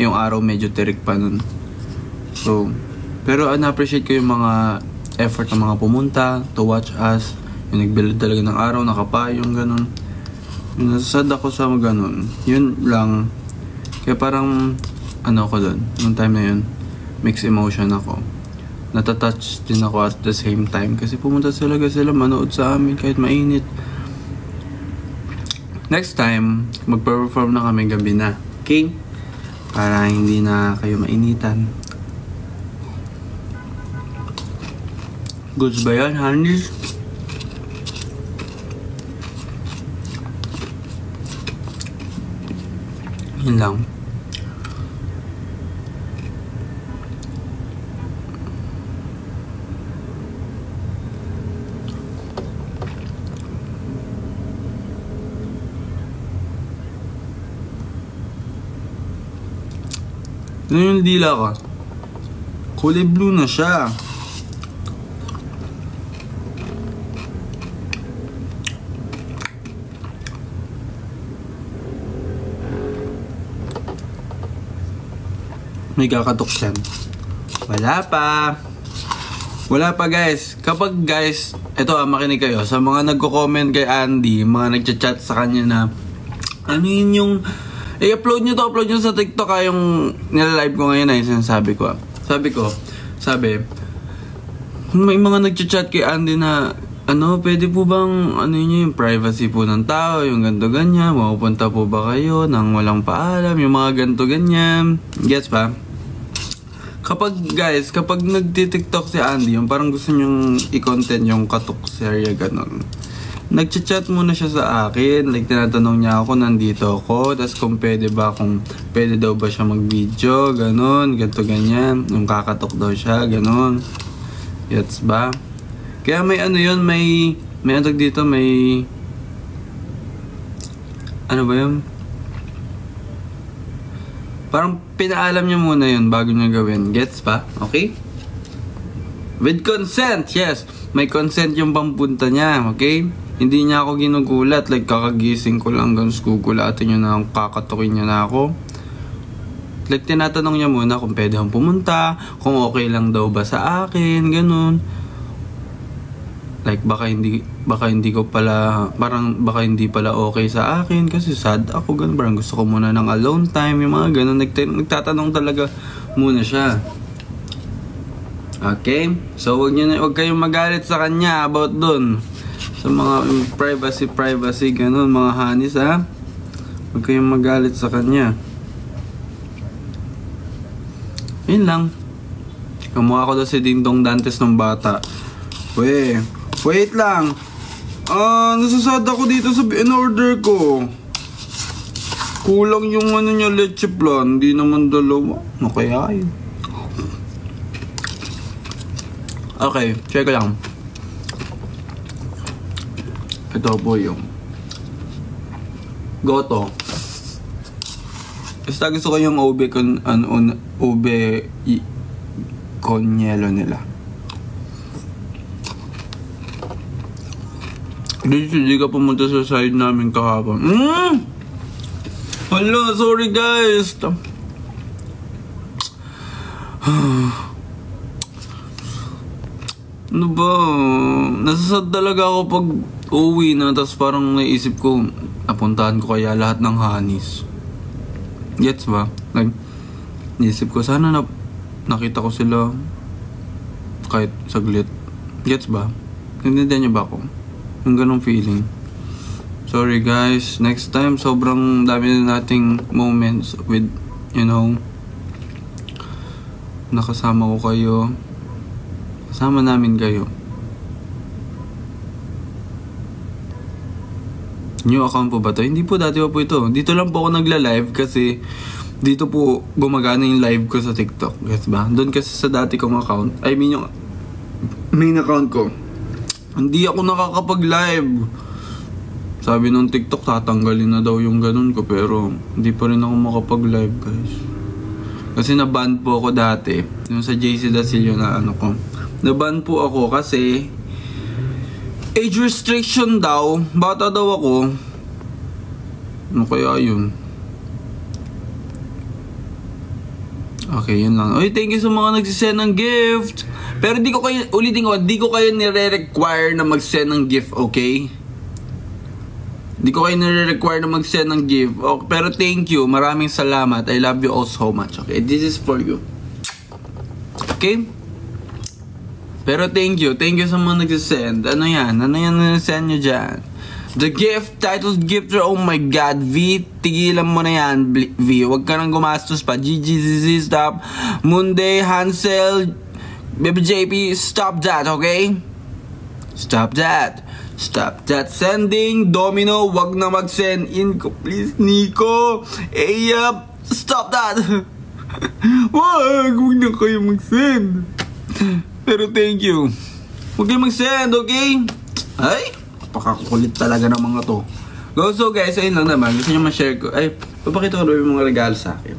Yung araw medyo tirik pa nun. So, pero na-appreciate ko yung mga effort ng mga pumunta to watch us. Yung nagbilad talaga ng araw, nakapayong, ganun. Nasasad ako sa ganun. Yun lang. Kaya parang, ko dun, nung time na yun, mixed emotion ako. Natatouch din ako at the same time. Kasi pumunta talaga sila manood sa amin kahit mainit. Next time, magpa-perform na kami gabi na. Okay? Para hindi na kayo mainitan. Goods ba yan, honey? Yun lang. Ano yung dila ka? Kulay blue na siya. May kakatok yan. Wala pa. Wala pa guys. Kapag guys, eto makinig kayo. Sa mga nagko-comment kay Andy, mga nagchat-chat sa kanya na ano yun yung i-upload nyo sa TikTok yung nilalive ko ngayon ay sinasabi ko. Sabi, may mga nagchat-chat kay Andy na pwede po bang yung privacy po ng tao, yung ganto ganyan, mapupunta po ba kayo nang walang paalam, yung mga ganto ganyan. Gets pa? Kapag nagti-TikTok si Andy, yung parang gusto nyong i-content yung katok serya ganon. Nagchat-chat muna siya sa akin, like tinatanong niya ako nandito ako, tas kung pwede daw ba siya mag-video, ganon, ganto ganyan, yung kakatok daw siya, ganon. Gets ba? Kaya may may antag dito, may ba yun? Parang pinaalam niya muna yun bago niya gawin. Gets pa? Okay? With consent, yes. May consent yung pampunta niya, okay? Hindi niya ako ginugulat. Like, kakagising ko lang, ganun, gugulatin niya na ako, kakatukin niya na ako. Like, tinatanong niya muna kung pwede akong pumunta, kung okay lang daw ba sa akin, ganun. Like, baka hindi pala okay sa akin kasi sad ako, ganun. Parang gusto ko muna ng alone time, yung mga ganun. Nagtatanong talaga muna siya. Okay? So, wag kayong magalit sa kanya about dun. Sa mga privacy, ganun, mga hanis, ha? Huwag kayong magalit sa kanya. Yun lang. Kamukha ko daw si Ding Dong Dantes ng bata. Wait lang. Nasasad ako dito sa in-order ko. Kulang yung niya, leche plan. Hindi naman dalawa. Ano kaya yun? Okay, check lang. Ito po yung Goto. Basta gusto ko yung ube con yelo nila. Hindi ka pumunta sa side namin kahapon. Hala, sorry guys. Ano ba? Nasasad talaga ako pag uwi na, tapos parang naisip ko, napuntahan ko kaya lahat ng hanis. Gets ba? Like, naisip ko, sana nakita ko sila kahit saglit. Gets ba? Naintindihan niyo ba ako? Yung ganong feeling. Sorry guys, next time sobrang dami na nating moments with, nakasama ko kayo. Kasama namin kayo. New account po ba to? Hindi po, dati pa po ito. Dito lang po ako nagla-live kasi dito po gumagana yung live ko sa TikTok. Guys ba? Doon kasi sa dati kong account, yung main account ko, hindi ako nakakapag-live. Sabi ng TikTok, tatanggalin na daw yung ganun ko, pero hindi pa rin ako makapag-live guys. Kasi na-ban po ako dati. Yung sa JC Dasilio na ko. Na-ban po ako kasi age restriction daw. Bata daw ako. Ano kaya yun? Okay, yun lang. Oy, thank you sa mga nagsisend ng gift. Pero di ko kayo, ulitin ko, di ko kayo nire-require na mag-send ng gift, okay? Di ko kayo nire-require na mag-send ng gift. Okay, pero thank you, maraming salamat. I love you all so much, okay? This is for you. Okay? Pero thank you sa mga nagsisend. Ano yan na send nyo dyan? The gift, titled gift, oh my god, V, tigilan mo na yan, V, wag ka nang gumastos pa. GGZZ, stop. Monday, Hansel, Baby JP, stop that, okay? Stop that. Stop that sending. Domino, wag na mag-send in ko, please, Nico. Stop that. Wag na kayo mag-send. Pero thank you. Huwag kayo mag-send, okay? Ay, pakakulit talaga ng mga to. So guys, ayun lang naman. Gusto nyo ma-share ko. Ay, papakita ko yung mga regalo sa akin.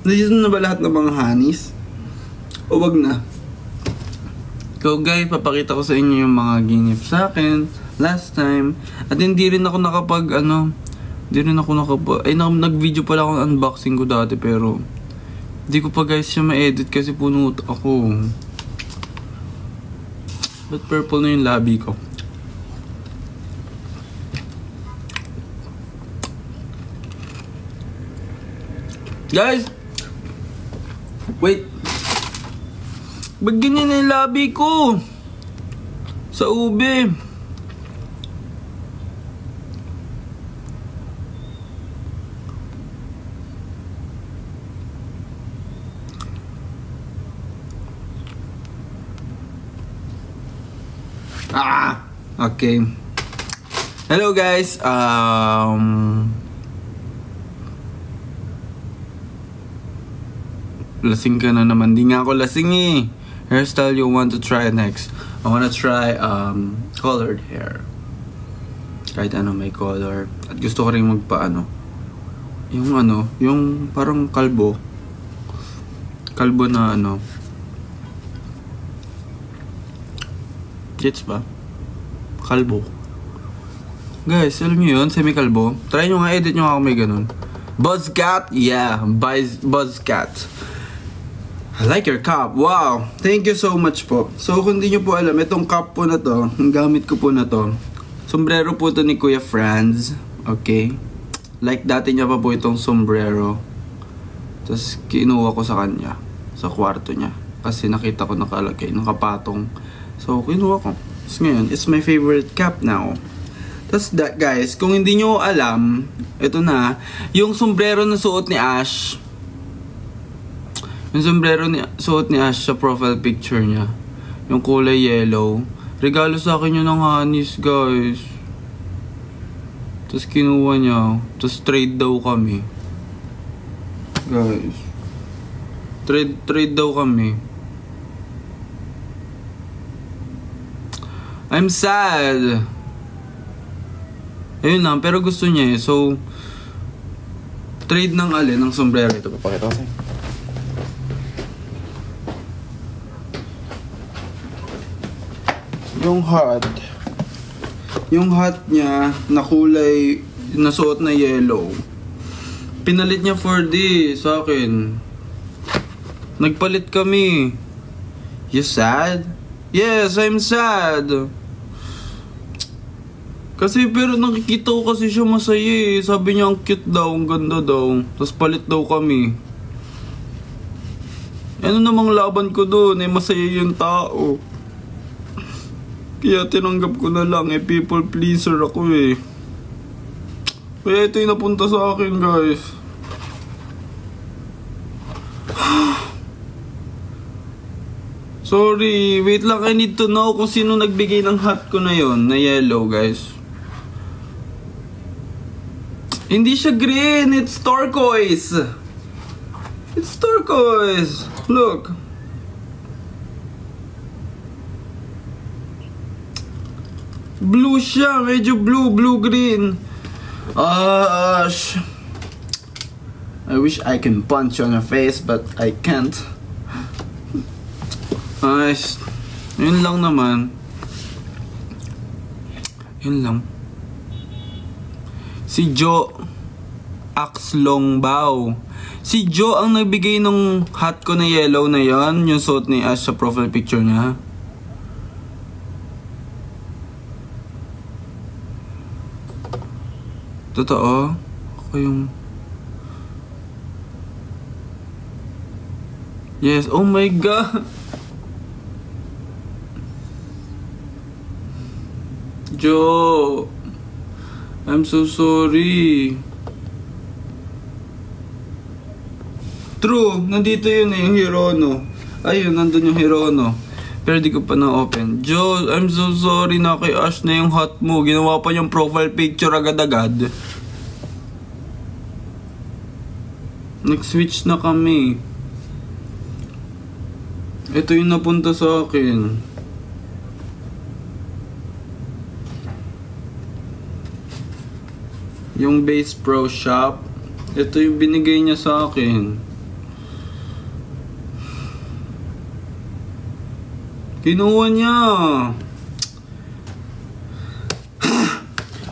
Nandito na ba lahat ng mga honeys? O wag na? So guys, papakita ko sa inyo yung mga ginip sa akin last time. At hindi rin ako nag-video pala ako ng unboxing ko dati. Pero hindi ko pa guys siya ma-edit kasi puno ako. But purple na yung labi ko. Guys! Wait! Ba't ganyan na yung labi ko? Sa ube. Okay. Hello guys. Lasing ka na naman. Di nga ako lasing eh. Hairstyle you want to try next? I wanna try colored hair. Kahit may color. At gusto ko rin yung parang kalbo. Kalbo na Gets ba? Kalbo. Guys, alam nyo yun? Semi-kalbo. Try nyo nga, edit nyo ako may ganun. Buzzcat? Yeah, Buzzcat. I like your cup. Wow! Thank you so much po. So, kung di nyo po alam, itong cup po na to, ang gamit ko po na to, sombrero po to ni Kuya Franz. Okay? Like, dati niya pa po itong sombrero. Tapos, kinuha ko sa kanya. Sa kwarto niya. Kasi nakita ko nakalagay, nakapatong. So, kinuha ko. So, ngayon, it's my favorite cap now. Tapos, guys, kung hindi nyo alam, ito na, yung sombrero na suot ni Ash, yung sombrero suot ni Ash sa profile picture niya, yung kulay yellow, regalo sa akin yun ng honeys, guys. Tapos, kinuha niya. Tapos, trade daw kami. Guys. Trade daw kami. I'm sad. Ayun lang, pero gusto niya eh. So, trade ng alin, ng sombrero. Ito, papakita ko sa'yo. Yung hat niya na kulay, nasuot na yellow. Pinalit niya for this sa akin. Nagpalit kami. You sad? Yes, I'm sad. Kasi pero nakikita ko kasi siya masaya eh. Sabi niya ang cute daw, ang ganda daw. Tapos palit daw kami. Ano namang laban ko doon eh, masaya yung tao. Kaya tinanggap ko na lang eh, people pleaser ako eh. Kaya ito yung napunta sa akin guys. Sorry, wait lang, I need to know kung sino nagbigay ng hat ko na yon na yellow guys. Hindi siya green, it's turquoise. It's turquoise. Look. Blue siya, medyo blue-green. Ash. I wish I can punch you on your face, but I can't. Nice. Yun lang naman. Yun lang. Si Jo. Axlong Bao. Si Joe ang nagbigay ng hat ko na yellow na yon, yung suot ni Ash sa profile picture niya. Totoo? Ako yung... Yes, oh my God! Joe! I'm so sorry. True, nandito yun yung Hirono. Ayun, nandun yung Hirono. Pero di ko pa na-open. Joe, I'm so sorry na kay Ash na yung hot mo. Ginawa pa yung profile picture agad-agad. Nag-switch na kami. Ito yung napunta sa akin. Yung Base Pro Shop. Ito yung binigay niya sa akin. Kinuha niya.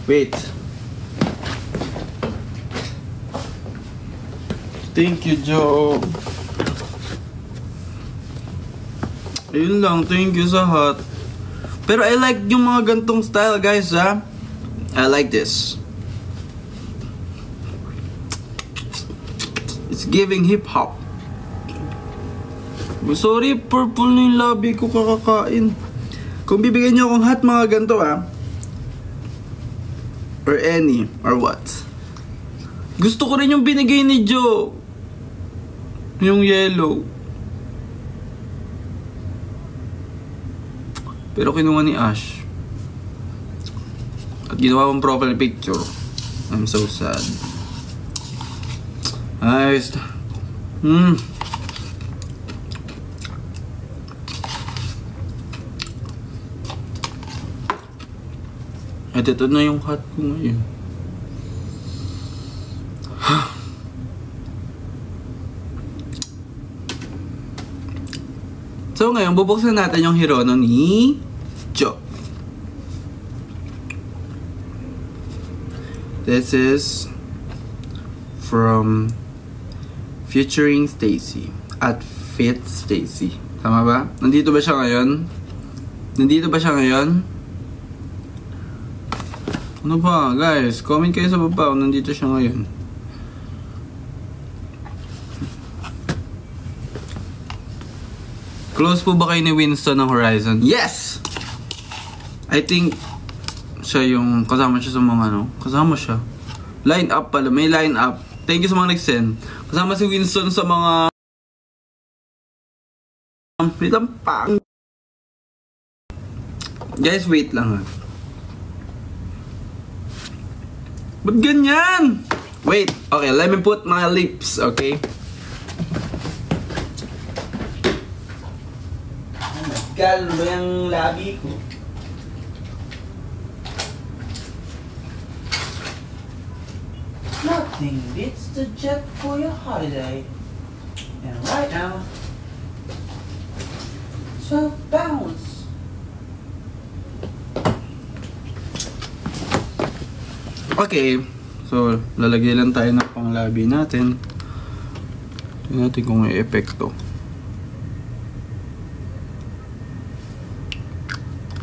Wait. Thank you, Joe. Ayun lang, thank you sa hat. Pero I like yung mga gantong style, guys, ha? I like this. It's giving hip-hop. Sorry, purple na yung labi ko kakakain. Kung bibigyan niyo akong hat mga ganito, ha? Or any, or what? Gusto ko rin yung binigay ni Joe. Yung yellow. Pero kinuha ni Ash. At ginawa kong profile picture. I'm so sad. Ayos. At ito na yung hat ko ngayon. So ngayon, bubuksan natin yung Hirono ni Joe. This is from featuring Stacy at Fit Stacy. Tama ba? Nandito ba siya ngayon? Nandito ba siya ngayon? Ano ba, guys? Comment kayo sa baba kung nandito siya ngayon. Close po ba kayo ni Winston ng Horizon? Yes! I think siya yung kasama siya sa mga ano. Kasama siya. Line up pala. May line up. Thank you sa mga nag-send. Kasama si Winston sa mga... Wait lang pa. Guys, wait lang ha. Ba't ganyan? Wait, okay, let me put my lips, okay? Oh my God, ano ba yung labi ko? Nothing beats the jet for your holiday. And right now, 12 pounds. Okay, so lalagyan lang tayo ng panglabi natin. Tingnan natin kung may epekto.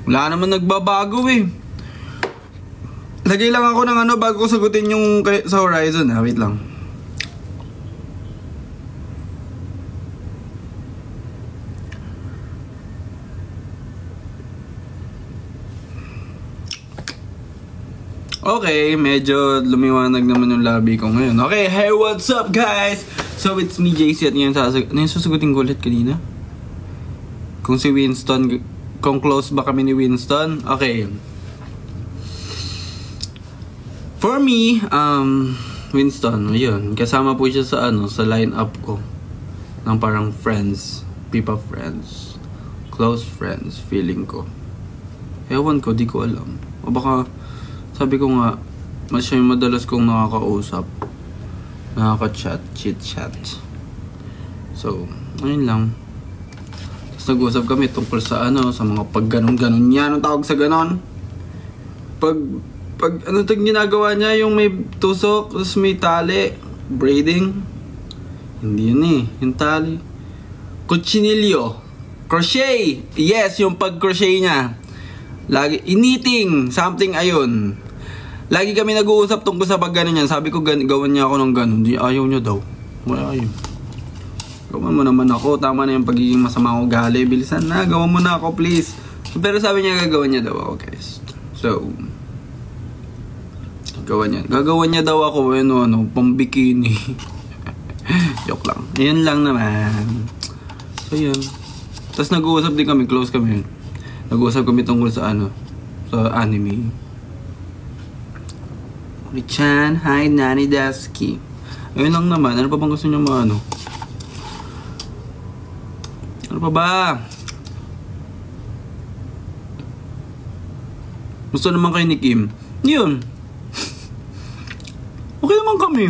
Wala naman nagbabago eh. Lagay lang ako ng ano bago ko sagutin yung sa Horizon ha. Wait lang. Okay, medyo lumiwanag naman yung labi ko ngayon. Okay, hey, what's up guys? So it's me, JC, at ngayon ano yung sasagutin ko ulit kanina? Kung si Winston, kung close ba kami ni Winston? Okay. For me, Winston, ayun, kasama po siya sa ano, sa line-up ko. Ng parang friends, pipa friends, close friends, feeling ko. Ewan ko, di ko alam. O baka... Sabi ko nga, mas siya yung madalas kong nakakausap. Nakaka-chat, chit-chat. So, ayun lang. Tapos nag-usap kami tungkol sa ano, sa mga pag ganon-ganon yan. Anong tawag sa ganon? Pag ano itong ginagawa niya, yung may tusok, tapos may tali, braiding. Hindi yun eh, yung tali. Cuchinillo. Crochet! Yes, yung pag-crochet niya. Lagi, knitting, something ayun. Lagi kami nag-uusap tungkol sa pag gano'n yan. Sabi ko, gawan niya ako ng gano'n. Di, ayaw niya daw. Wala ayaw. Gawan mo naman ako. Tama na yung pagiging masama ko gali. Bilisan na, gawan mo na ako please. Pero sabi niya, gagawan niya daw ako guys. So, gagawan niya daw ako, ano, pambikini. Joke lang. Yun lang naman. So, yun. Tapos nag-uusap din kami, close kami. Nag-uusap kami tungkol sa ano, sa anime. Richan, hi, Nani Daski. Ayun lang naman. Ano pa bang gusto niyo ano? Ano pa ba? Gusto naman kay ni Kim. Yun. Okay naman kami.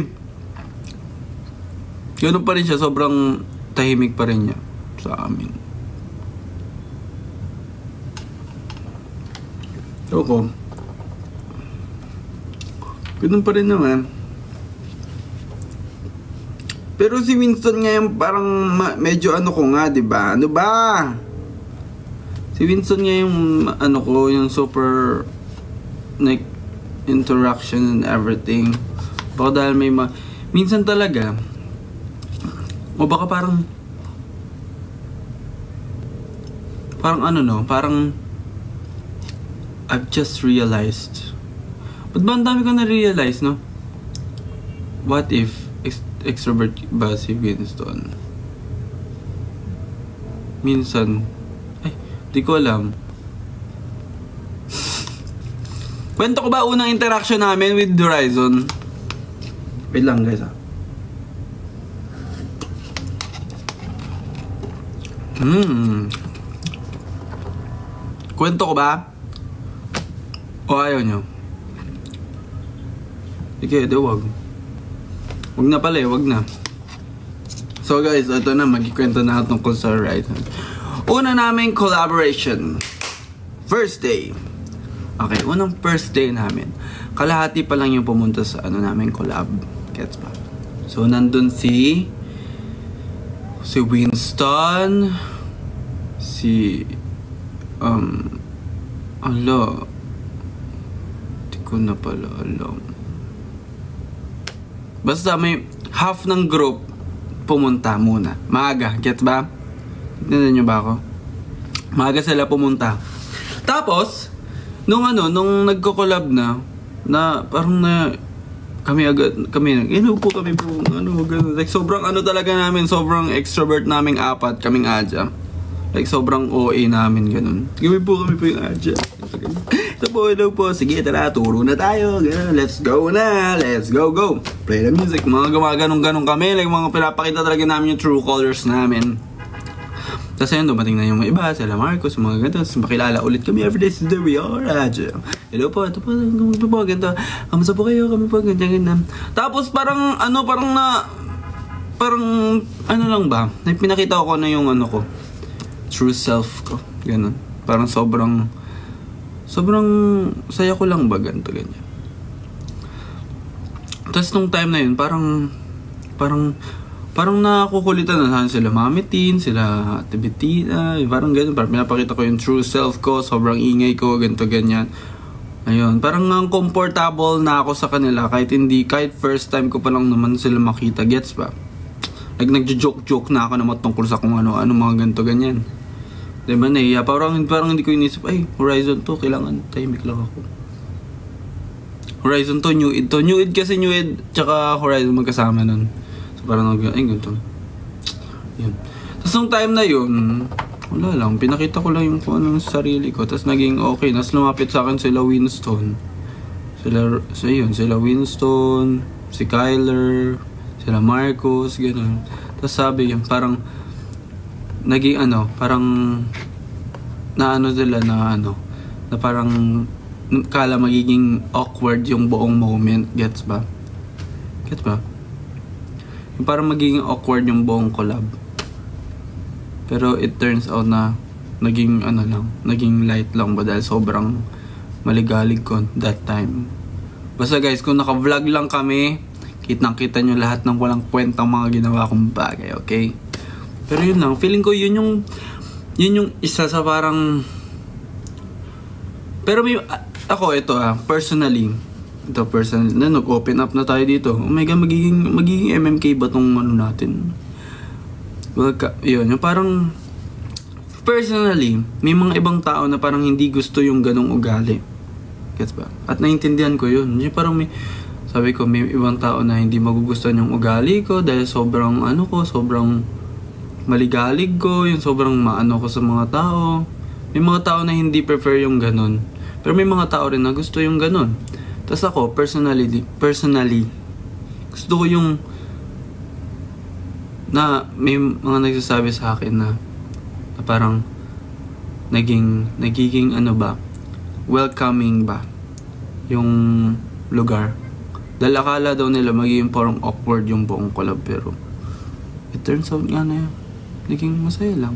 Ganun pa rin siya. Sobrang tahimik pa rin niya sa amin. Ako. Ganun pa rin naman. Pero si Winston ngayon parang medyo ano ko nga, 'di ba? Ano ba? Si Winston ngayon ano ko, yung super like interaction and everything. Baka dahil may minsan talaga o baka parang ano no, parang I've just realized. Ba't ba ang dami ko na-realize, no? What if extrovert ba si Winston? Minsan, ay, di ko alam. Kwento ko ba unang interaction namin with Horizon? Wait lang guys ah. Kwento ko ba? O ayaw nyo? Sige, wag. Wag na pala eh, wag na. So guys, ito na, magkikwento na tungkol sa Horizon. Una naming collaboration. First day. Okay, unang first day namin. Kalahati pa lang yung pumunta sa ano namin collab. Gets ba? So nandun si Winston, si di ko na pala alam. Basta may half ng group pumunta muna. Maaga, gets ba? Tignan nyo ba ako? Maaga sila pumunta. Tapos, nung nagko-collab na parang na kami inupo kami po, ganun. Like sobrang talaga namin, sobrang extrovert naming apat, kaming adya. Like sobrang OA namin, ganun. Kami po yung adya. So po, hello po. Sige, tara, turo na tayo. Ganun. Let's go na. Let's go. Play the music. Mga gumaganong-ganong kami. Like, mga pinapakita talaga namin yung true colors namin. Tapos ayun, dumating na yung mga iba. Sila Marcos, mga ganito. Tapos makilala ulit kami. Everyday is there we are. Hello po, ito po. Ganito. Kamusta po kayo? Kami po, ganyan. Tapos parang lang ba? Pinakita ko na yung ko. True self ko. Ganun. Parang sobrang saya ko lang ba, ganito, ganyan. Tapos nung time na yun, parang nakukulitan na sila Mami Tin, sila Ate Bettina, parang ganyan. Parang pinapakita ko yung true self ko, sobrang ingay ko, ganito, ganyan. Ayun, parang comfortable na ako sa kanila kahit first time ko pa lang naman sila makita, gets ba? Like nagjo-joke na ako naman tungkol sa kung ano mga ganito, ganyan. Diba nahiya? Parang hindi ko inisip, ay, Horizon to, kailangan tahimik lang ako. Horizon to, New Id to. New Id kasi New Id tsaka Horizon magkasama nun. So parang ay, ganito. Yun. Tapos nung time na yun, wala lang, pinakita ko lang yung kung anong sarili ko. Tapos naging okay. Tapos lumapit sa akin sila Winston. Sila Winston, si Kyler, sila Marcos, gano'n. Tapos sabi yun, parang naging parang sila na parang kala magiging awkward yung buong moment, gets ba? Yung parang magiging awkward yung buong collab. Pero it turns out na naging naging light lang ba dahil sobrang maligalig ko that time. Basta guys, kung naka-vlog lang kami, kitang-kita nyo lahat ng walang kwentang mga ginawa kong bagay, okay? Pero yun lang, feeling ko yun yung isa sa parang... Pero may... Ako, ito personally, na nag-open up na tayo dito. Oh my God, magiging MMK ba tong ano natin? Yun, yung parang... Personally, may mga ibang tao na parang hindi gusto yung ganong ugali. Gets ba? At naintindihan ko yun. Yung parang sabi ko, may ibang tao na hindi magugustuhan yung ugali ko dahil sobrang sobrang maligalig ko, yung sobrang maano ko sa mga tao. May mga tao na hindi prefer yung ganon. Pero may mga tao rin na gusto yung ganon. Tapos ako, personally, gusto ko yung na may mga nagsasabi sa akin na parang nagiging ano ba, welcoming ba yung lugar. Dahil akala daw nila magiging parang awkward yung buong collab, pero it turns out nga na naging masaya lang.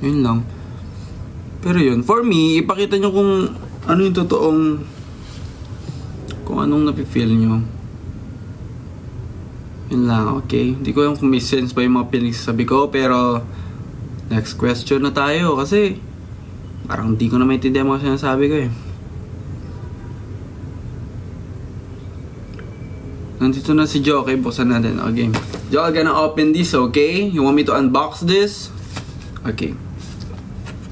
Yun lang. Pero yun, for me, ipakita nyo kung ano yung totoong, kung anong napifeel nyo. Yun lang, okay? Hindi ko alam kung may sense pa yung mga pinagsasabi ko, pero next question na tayo kasi parang hindi ko na maintindihan mga sinasabi ko eh. Nandito na si Joe, okay? Buksan natin, okay? Joe, I'm gonna open this, okay? You want me to unbox this? Okay.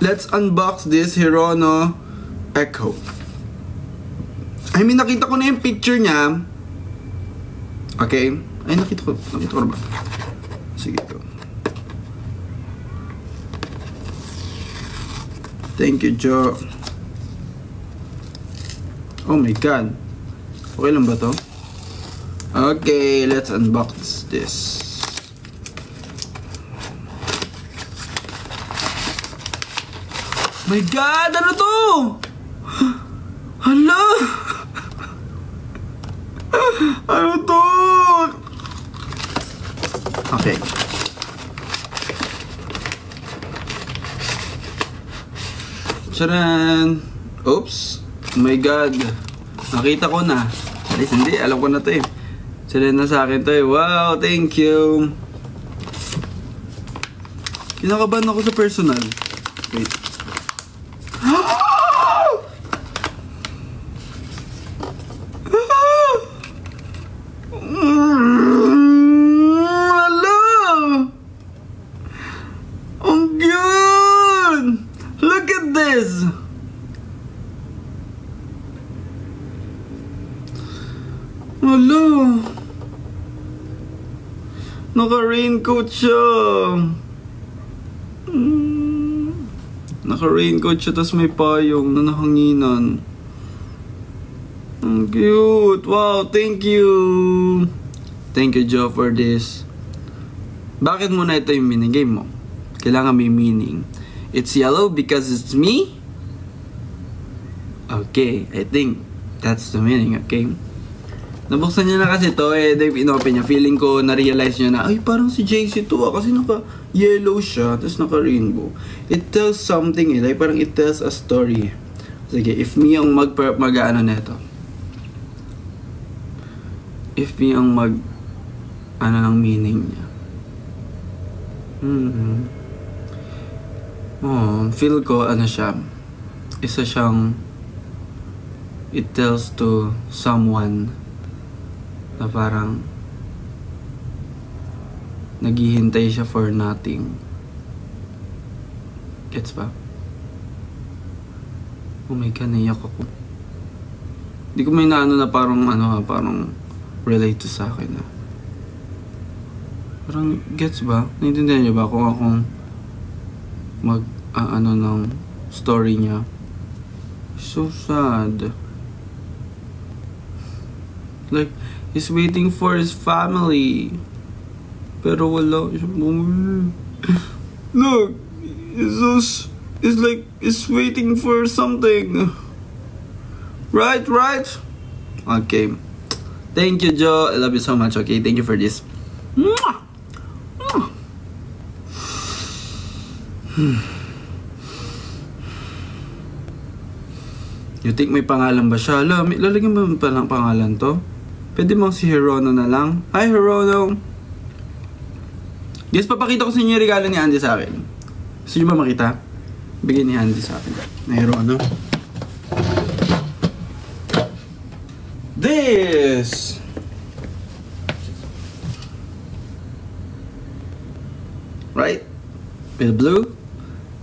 Let's unbox this Hirono Echo. I mean, nakita ko na yung picture niya. Okay? Ay, nakita ko ba? Sige to. Thank you, Joe. Oh my God. Okay lang ba to? Okay, let's unbox this. My God, ano to? Hala! Ano to? Okay. Charan! Oops! Oh my God! Nakita ko na. At least hindi, alam ko na to eh. Sila na sa akin to eh. Wow! Thank you! Kinakabahan ako sa personal. Wait. Hello. Naka-raincoat siya. Naka-raincoat siya, tas may payong na nahanginan. Ang cute. Wow, thank you. Thank you, Joe, for this. Bakit muna ito yung minigame mo? Kailangan may meaning. It's yellow because it's me? Okay, I think that's the meaning, okay? Nabuksan niya na kasi to, Dave, inopen niya. Feeling ko, na-realize niya na, ay, parang si JC to kasi naka-yellow siya, tapos naka-rainbow. It tells something like parang it tells a story. Sige, if me ang mag-ano neto. If me ang ano ng meaning niya. Feel ko, ano siya, isa siyang, it tells to someone na parang naghihintay siya for nothing. Gets ba? Oh my God, naiyak ako. Hindi ko may naano na parang parang relate to sa akin na. Parang gets ba? Naintindihan niyo ba kung akong ng story niya? So sad. Like, he's waiting for his family. Pero wala siya. Look, it's like he's waiting for something. Right? Okay. Thank you, Joe. I love you so much. Okay, thank you for this. You think may pangalan ba siya? Lalagyan ba pa ng pangalan to? Pwede bang si Hirono na lang? Hi Hirono! Guys, papakita ko sa inyo yung regalo ni Andy sa akin. Gusto nyo ba makita? Bigyan ni Andy sa akin. Na Hirono. This! Right? With blue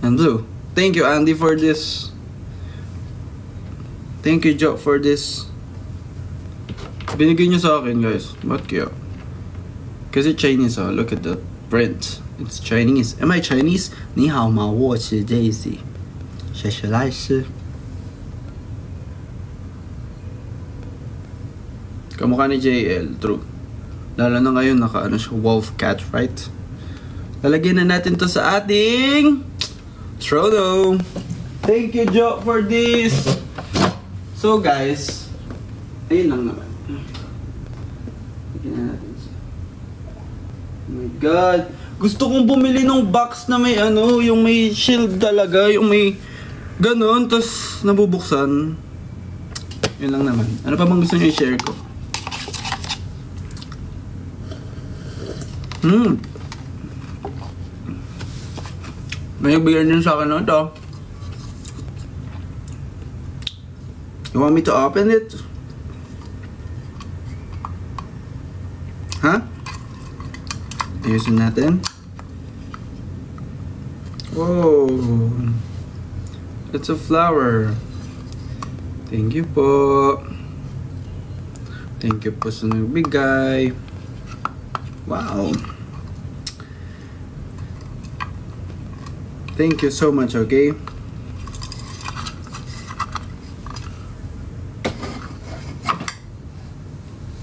and blue. Thank you Andy for this. Thank you Joe for this. Binigay nyo sa akin guys. Ba't kaya? Kasi Chinese oh. Look at the print. It's Chinese. Am I Chinese? 你好吗？我是 Daisy. 谢谢来师. Kamukha ni JL. True. Lalo na ngayon naka siya wolf cat, right? Lalagyan na natin to sa ating Trono. Thank you Joe for this. So guys, ayun lang naman. Tignan na natin siya. Oh my god. Gusto kong bumili ng box na may yung may shield talaga, yung may ganun, tapos nabubuksan. Yun lang naman. Ano pa bang gusto nyo i-share ko? May nagbigyan din sa akin na ito. You want me to open it? Huh? Ayusin natin. Whoa! It's a flower. Thank you po. Thank you po sa nagbigay. Wow. Thank you so much, okay?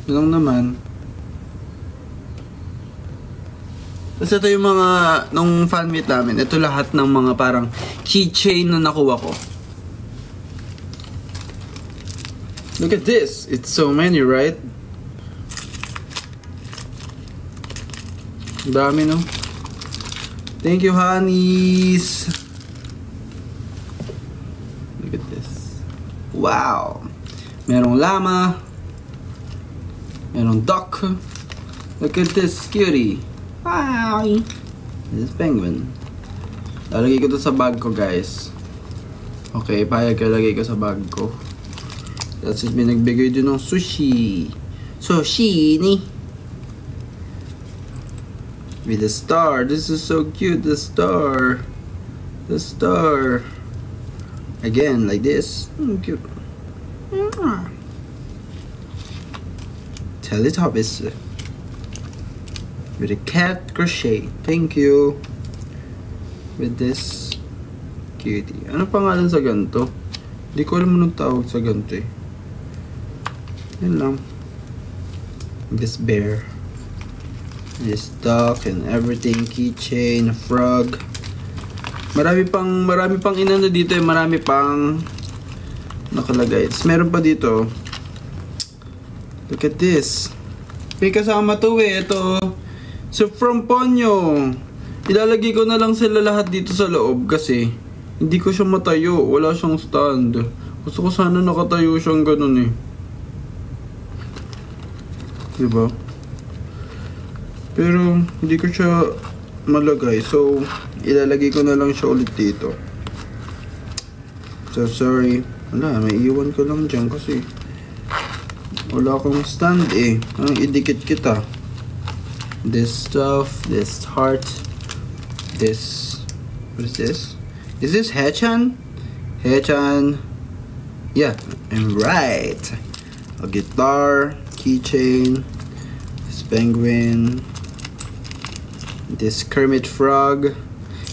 Lang naman. Tapos ito yung mga nung fan meet namin. Ito lahat ng mga parang keychain na nakuha ko. Look at this. It's so many, right? Dami, no? Thank you, honeys. Look at this. Wow. Merong llama. Merong duck. Look at this cutie. Hi. This is penguin. Lalagay ko to sa bag ko, guys. Okay, payag ka, lagay ko sa bag ko. That's it, may nagbigay din ng sushi. Sushi ni. With a star. This is so cute, the star. The star. Again, like this. Cute. Teletubbies. With a cat crochet. Thank you. With this cutie. Ano pangalan sa ganito? Hindi ko alam anong tawag sa ganito eh. Yan lang. This bear. This duck and everything. Keychain, frog. Marami pang inano dito eh. Marami pang nakalagay. Meron pa dito. Look at this. May kasama to eh. Ito. So from Ponyo. Ilalagay ko na lang sila lahat dito sa loob kasi hindi ko siya matayo. Wala siyang stand. Gusto ko sana nakatayo siyang ganun eh. Diba? Pero hindi ko siya malagay. So ilalagay ko na lang siya ulit dito. So sorry. Wala, may iwan ko lang dyan kasi wala akong stand eh. Ang idikit kita. This stuff, this heart, this, what is this? Is this Hechan? Hechan. Yeah, I'm right. A guitar, keychain, this penguin, this Kermit frog.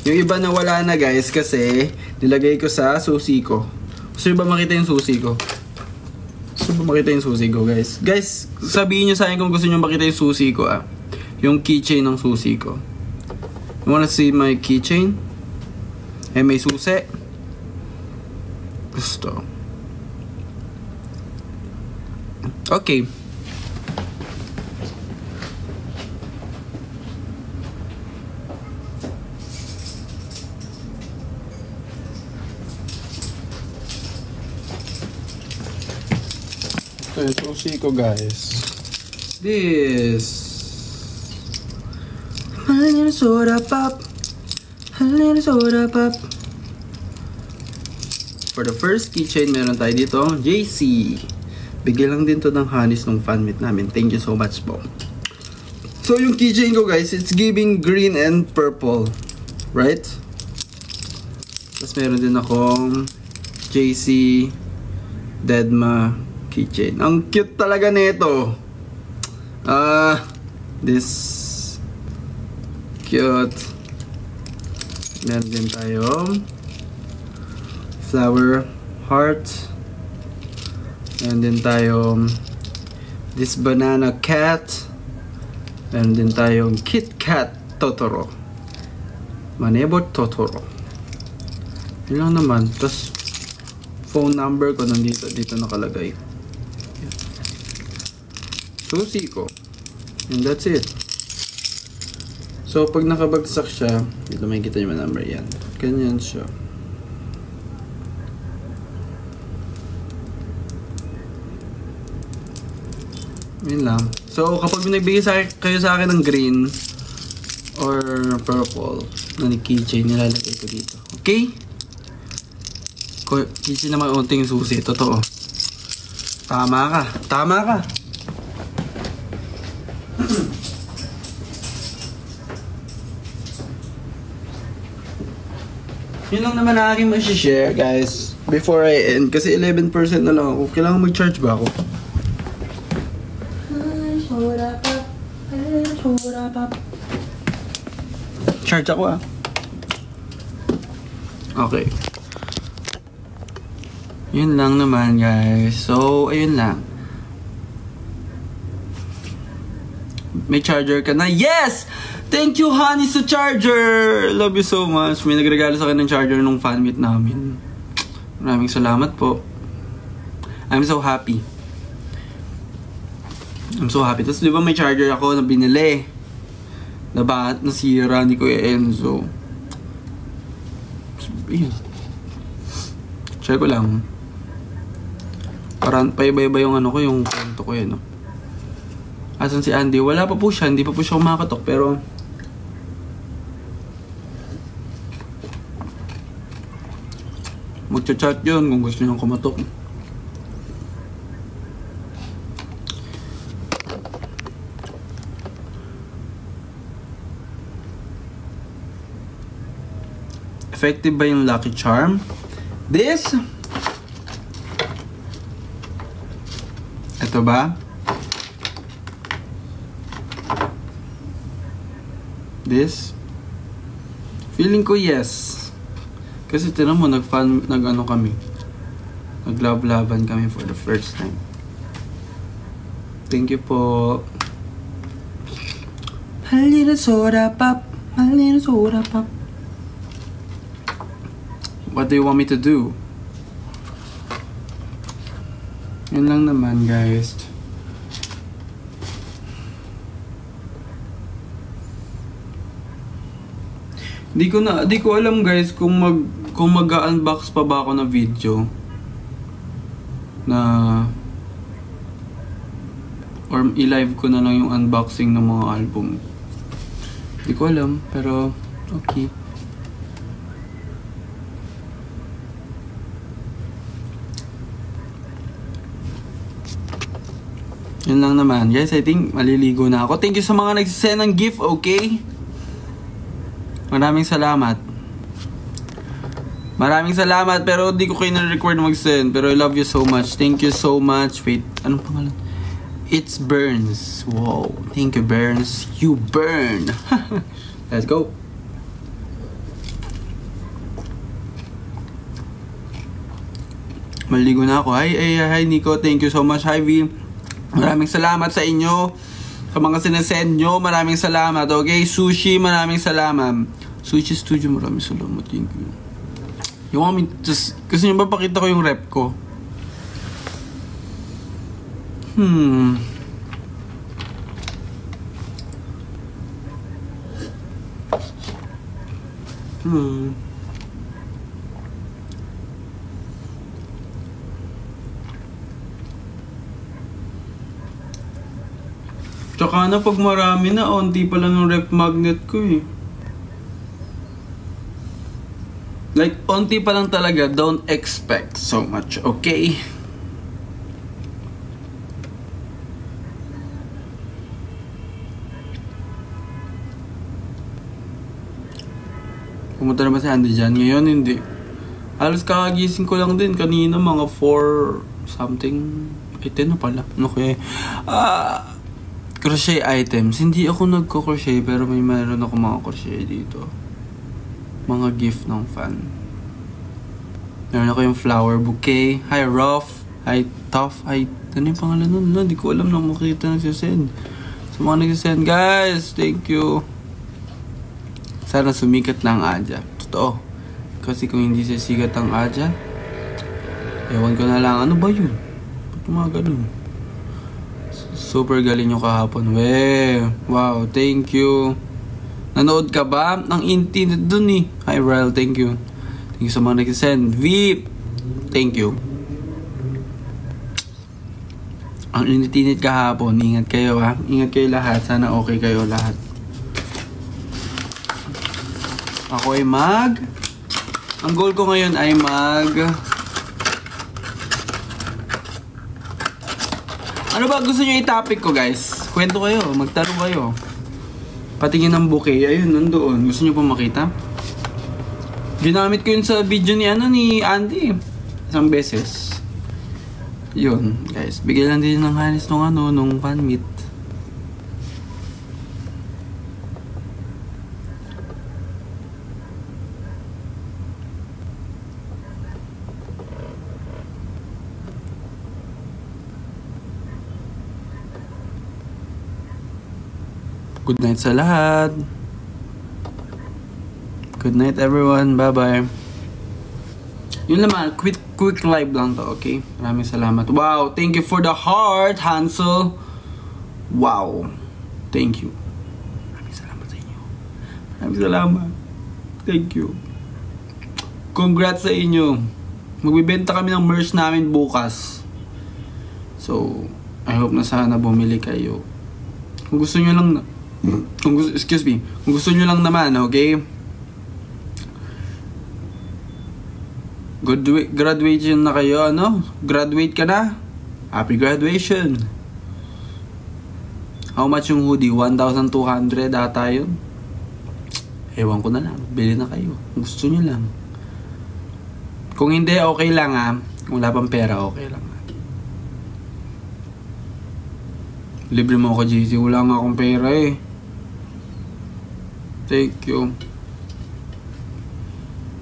Yung iba na wala na guys kasi nilagay ko sa susi ko. Gusto nyo ba makita yung susi ko? Gusto ba makita yung susi ko guys? Guys, sabihin nyo sa akin kung gusto nyo makita yung susi ko ah. Yung keychain ng susi ko. You wanna see my keychain? Eh, may susi. Gusto. Okay. Okay, susi ko guys. This. A little soda pop. A little soda pop. For the first keychain, meron tayo dito, JC. Bigyan lang din to ng hanis ng fan meet namin. Thank you so much po. So, yung keychain ko guys, it's giving green and purple. Right? Tapos meron din akong JC Deadma keychain. Ang cute talaga nito. This cute. Meron din tayong flower heart. Meron din tayong this banana cat. Meron din tayong Kit Kat Totoro. Manebot Totoro. Yun lang naman. Tapos phone number ko nandito. Dito nakalagay. Susi ko. And that's it. So pag nakabagsak siya, dito makikita nyo yung number yan. Ganyan siya. Yun lang. So, kapag nagbigay kayo sa akin ng green or purple na keychain, nilalagay ko dito. Okay? Keychain naman unting susi. Totoo. Tama ka. Tama ka. Yun lang naman na aking mag-share, guys. Before I end. Kasi 11% na lang ako. Kailangan mag-charge ba ako? Charge ako ah. Okay. Yun lang naman guys. So, ayun lang. May charger ka na. Yes! Thank you honey sa charger! Love you so much. May nagregalo sa akin ng charger nung fan meet namin. Maraming salamat po. I'm so happy. I'm so happy. Tapos di ba may charger ako na binili? Na bakit nasira ni Kuya Enzo? Ayun. Check ko lang. Parang paiba-iba yung ano ko, yung kwento ko yun. No? Asan si Andy? Wala pa po siya. Hindi pa po siya kumakatok. Pero magcha-chat yun kung gusto niyang kumatok. Effective ba yung Lucky Charm? This? Ito ba? This? Feeling ko yes. Kasi tinan mo, nag-ano kami. Nag-love-laban kami for the first time. Thank you po. A little soda pop. A little soda pop. What do you want me to do? Yun lang naman, guys. Di ko alam, guys, kung mag-unbox pa ba ako na video na or i-live ko na lang yung unboxing ng mga album. Di ko alam, pero okay. Yun lang naman. Guys, I think maliligo na ako. Thank you sa mga nagsisend ng gift, okay? Maraming salamat. Maraming salamat, pero di ko kayo na-record mag-send. Pero I love you so much. Thank you so much. Wait, anong pangalan? It's Burns. Wow. Thank you, Burns. You burn. Let's go. Maliligo na ako. Hi, Nico. Thank you so much. Hi, V. Maraming salamat sa inyo. Sa mga sinasend nyo, maraming salamat. Okay, Sushi, maraming salamat. Sushi Studio, maraming salamat. Thank you. You want me to... Kasi nyo ba pakita ko yung rep ko? Sana pag marami na, onti pa lang ng ref magnet ko eh. Like, onti pa lang talaga, don't expect so much, okay? Pumunta na ba si Andy dyan? Ngayon, hindi. Halos kakagising ko lang din. Kanina, mga 4 something. 10 na pala. Okay. Crochet items. Hindi ako nagko-crochet, pero mayroon ako mga crochet dito. Mga gift ng fan. Meron ako yung flower bouquet. Hi, Ruff. Hi, Tough. Hi, ano yung pangalan nun? Hindi ko alam na makita nagsisend. Sa mga nagsisend, guys, thank you. Sana sumikat na ang Aja. Totoo. Kasi kung hindi sisikat ang Aja, ewan ko na lang, ano ba yun? Ba't mga ganun? Super galing yung kahapon. Wow, thank you. Nanood ka ba? Ang intinit dun eh. Hi, Ryle, thank you. Thank you sa mga nagsisend. Veep, thank you. Ang init kahapon. Ingat kayo ha. Ingat kayo lahat. Sana okay kayo lahat. Ako ay ang goal ko ngayon ay ano ba gusto nyo i-topic ko, guys? Kwento kayo, magtanong kayo. Patingin ng bouquet, ayun, nandoon. Gusto nyo pa makita? Ginamit ko yun sa video ni Andy. Isang beses. Yun, guys. Bigyan lang din ng hanis nung fan meet. Good night sa lahat. Good night everyone. Bye-bye. Yun naman, quick live lang to, okay? Maraming salamat. Wow, thank you for the heart, Hansel. Wow. Thank you. Maraming salamat sa inyo. Maraming salamat. Thank you. Congrats sa inyo. Magbibenta kami ng merch namin bukas. So, I hope na sana bumili kayo. Kung gusto nyo lang kung gusto nyo lang naman, okay? Graduation na kayo, ano? Graduate ka na? Happy graduation. How much yung hoodie? 1,200 ata yun. Ewan ko na lang. Bili na kayo. Kung gusto nyo lang. Kung hindi, okay lang ha. Kung wala pang pera, okay lang. Libre mo ako, JC. Wala nga akong pera eh. Thank you.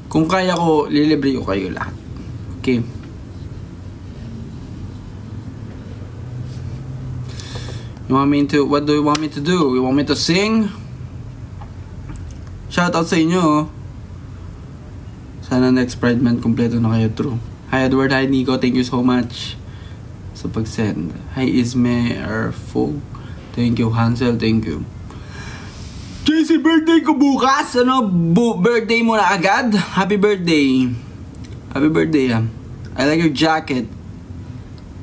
Kung kaya ko, lilibre ko kayo lahat. Okay. What do you want me to do? You want me to sing? Shout out sa inyo. Sana next Pride Month kompleto na kayo, true. Hi Edward, hi Nico, thank you so much sa pag-send. Hi Isme Erfo. Thank you Hansel, thank you. JC, birthday ko bukas. Ano? Birthday mo na agad? Happy birthday. Happy birthday ha. I like your jacket.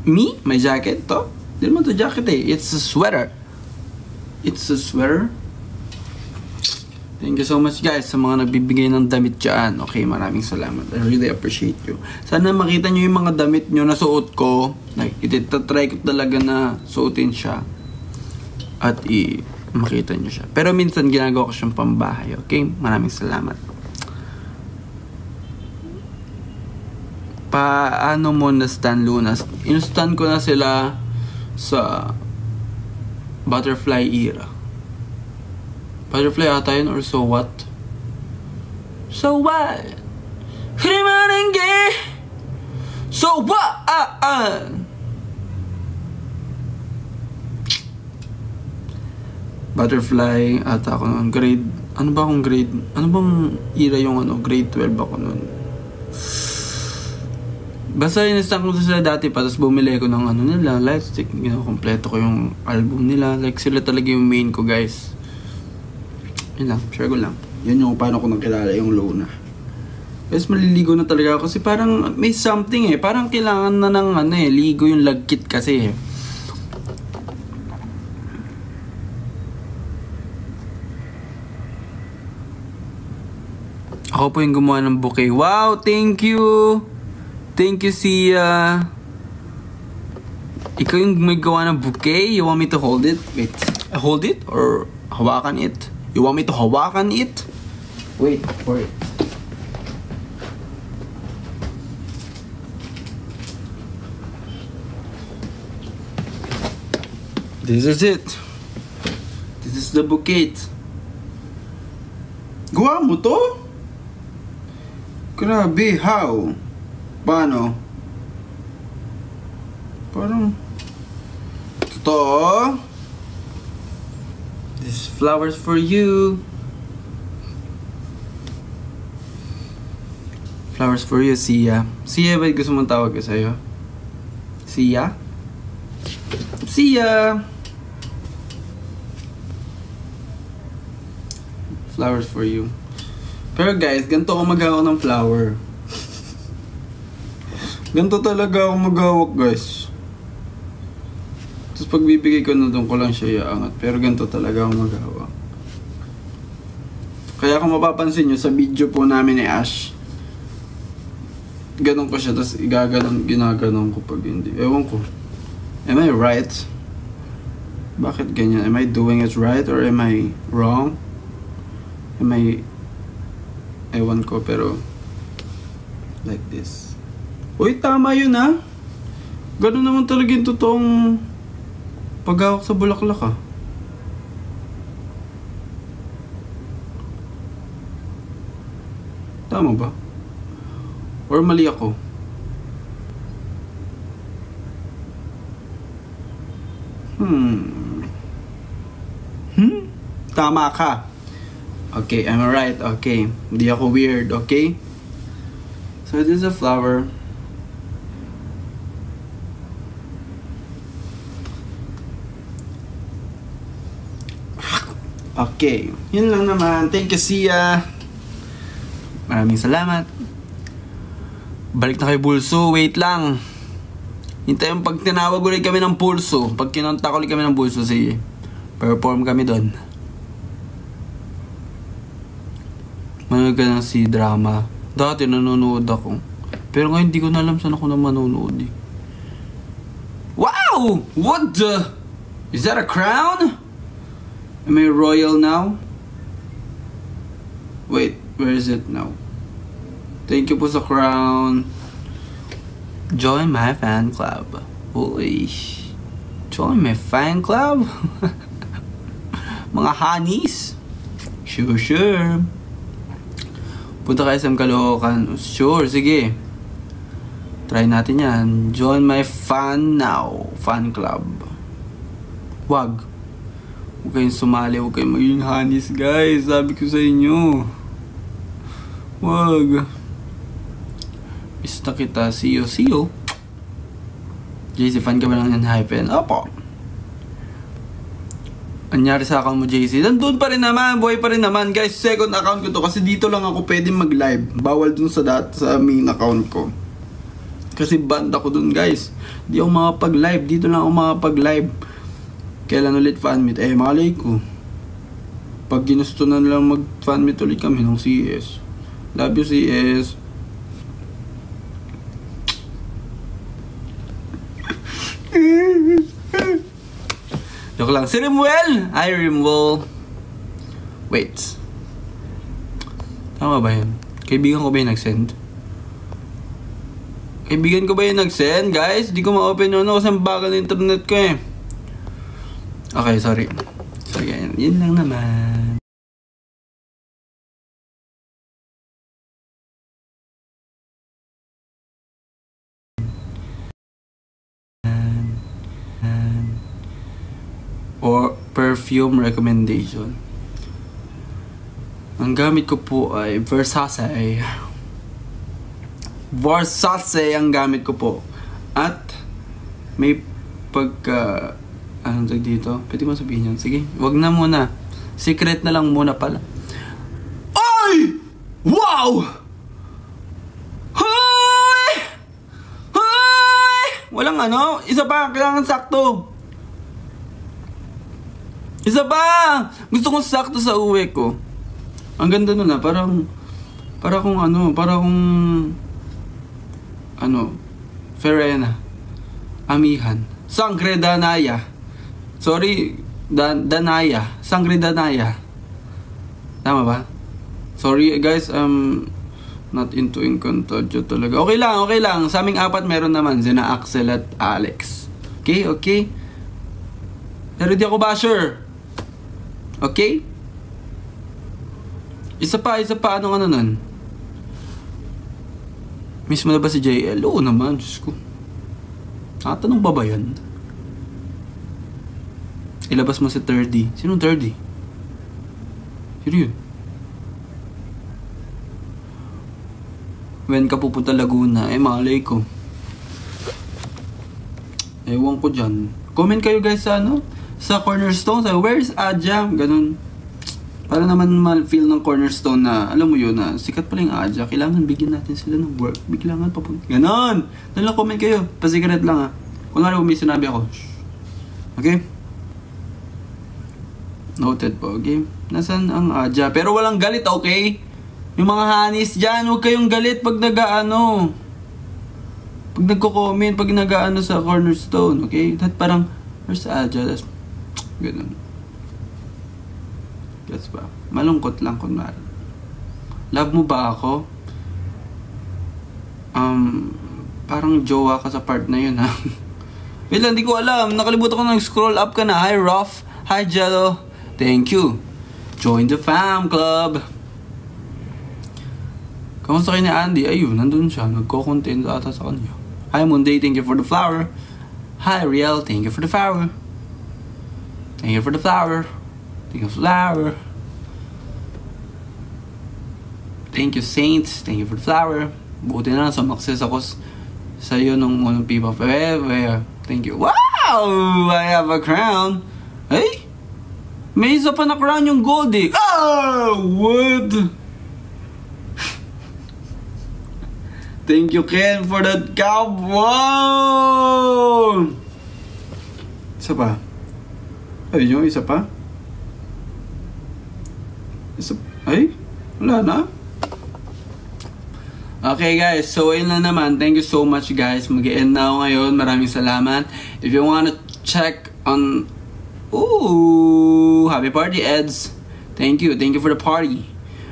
Me? My jacket? To? Hindi naman to jacket eh. It's a sweater. It's a sweater. Thank you so much guys sa mga nagbibigay ng damit dyan. Okay, maraming salamat. I really appreciate you. Sana makita nyo yung mga damit nyo na suot ko. Like, itatry ko talaga na suotin siya. At makita nyo siya. Pero minsan ginagawa ko siyang pambahay. Okay? Maraming salamat. Paano mo na-stan Lunas? In-stan ko na sila sa Butterfly era. Butterfly ata yun or So What? So what? So what? Butterfly ata ako noon. Grade, ano ba akong grade? Ano bang era yung grade 12 ako noon. Basta in-stan ko sila dati pa, tapos bumili ko ng nila, Lightstick. Kompleto ko yung album nila. Like sila talaga yung main ko guys. Yun lang, share ko lang. Yun yung paano ko nakilala yung Luna. Guys, maliligo na talaga ako kasi parang may something eh. Parang kailangan na ng ligo yung lagkit kasi eh. Ako po yung gumawa ng bouquet. Wow, thank you! Thank you, Sia. Ikaw yung may gawa ng bouquet? You want me to hold it? Wait. Hold it? Or hawakan it? You want me to hawakan it? Wait for it. This is it. This is the bouquet. Gawa mo to? Grabe, how? Paano? Parang totoo. This is flowers for you. Flowers for you, Sia. Sia, ba't gusto mong tawag ka sa'yo? Sia? Sia! Flowers for you. Pero guys, ganito ako maghawak ng flower. Ganito talaga ako maghawak, guys. Tapos pagbibigay ko na doon ko lang siya iaangat. Pero ganito talaga ako maghawak. Kaya kung mapapansin nyo sa video po namin ni Ash, ganun ko siya, tapos ginaganon ko pag hindi. Ewan ko. Am I right? Bakit ganyan? Am I doing it right or am I wrong? Ewan ko, pero like this. Uy, tama yun ha. Ganun naman talaga yung totoong paghawak sa bulaklak ha. Tama ba? Or mali ako? Tama ka. Okay, I'm right. Okay. Hindi ako weird, okay? So this is a flower. Okay. Yun lang naman. Thank you, Sia. Maraming salamat. Balik na kay Bulso. Wait lang. Hintay yung pag tinawag ulit kami ng Pulso. Pag kinontak ulit kami ng Pulso, sige. Perform kami doon. Manood ka ng C-drama. Dati nanonood ako. Pero ngayon hindi ko na alam saan ako na manonood eh. Wow! What the? Is that a crown? Am I royal now? Wait, where is it now? Thank you po sa crown. Join my fan club. Uy. Join my fan club? Mga honeys. Sure. Punta ka SM Caloocan. Sure, sige. Try natin yan. Join my fan now. Fan club. Wag. Huwag kayong sumali. Huwag kayong maging honeys, guys. Sabi ko sa inyo. Wag. Miss na kita. See you. JC, fan ka ba lang ng Hypen? Opo. Anyari sa account mo, JC? Nandun pa rin naman, buhay pa rin naman. Guys, second account ko to kasi dito lang ako pwede mag-live. Bawal dun sa main account ko. Kasi banned ako dun, guys. Di ako makapag-live. Dito lang ako makapag-live. Kailan ulit fan meet? Malay ko. Pag ginusto na lang mag-fan meet ulit kami ng CS. Love you, CS. Joke lang. Si Rimwell! Hi, Rimwell. Wait. Tama ba yun? Kaibigan ko ba yung nag-send? Kaibigan ko ba yung nag-send, guys? Di ko ma-open yun kasi ang bagal ng internet ko eh. Okay, sorry. So, yun lang naman. Or perfume recommendation. Ang gamit ko po ay Versace. Versace ang gamit ko po. At may pagka anong tag dito? Pwede mo sabihin yan? Sige, wag na muna. Secret na lang muna pala. Ay! Wow! Hoy! Hoy! Walang ano? Isa pa, kailangan sakto. Isa pa! Gusto kong sakto sa uwi ko. Ang ganda nun parang Para kung Ferena. Amihan. Sangre Danaya. Sorry, Danaya. Sangre Danaya. Tama ba? Sorry guys, not into Encantadia talaga. Okay lang. Sa aming apat meron naman sina Axel at Alex. Okay? Pero di ako basher. Okay? Isa pa, anong nun? Mismo na ba si JL? Oo naman, Diyos ko. Nakatanong ba yan? Ilabas mo si 30. Sinong 30? Sino yun? When ka pupunta Laguna, malay ko. Ewan ko dyan. Comment kayo guys sa Cornerstone. Where's Adja? Ganun. Para naman ma-feel ng Cornerstone na, alam mo yun, na sikat pala yung Adja. Kailangan bigyan natin sila ng work. Biglangan papunta. Ganon! Doon lang comment kayo. Pa-secret lang Kung nga may sinabi ako. Okay? Noted po, okay? Nasaan ang Adja? Pero walang galit, okay? Yung mga hanis dyan, huwag kayong galit pag pag nagko-comment, pag sa Cornerstone, okay? That parang, where's Adja? That's, ganon. Gets ba? Malungkot lang kunwari. Love mo ba ako? Parang jowa ka sa part na yun, ha? Wait lang, di ko alam. Nakalimutan ko na scroll up ka na. Hi, Ruff. Hi, Jello. Thank you. Join the fam club. Kamusta kayo ni Andy? Ayun, nandun siya. Nagko-content ata sa kanya. Hi, Monday. Thank you for the flower. Hi, Riel. Thank you for the flower. Thank you for the flower. Thank you, flower. Thank you, Saints. Thank you for the flower. Buti na lang sumakses ako sa iyo nung unang people. Thank you. Wow! I have a crown. Hey! May isa pa na crown yung gold eh. Oh! What? Thank you, Ken, for that cup. Wow! Isa pa. Ay, yung isa pa. Ay, wala na. Okay guys, so ayun lang naman. Thank you so much guys. Mag-e-end na ako ngayon. Maraming salamat. If you wanna check on... Ooh, happy party Eds. Thank you for the party.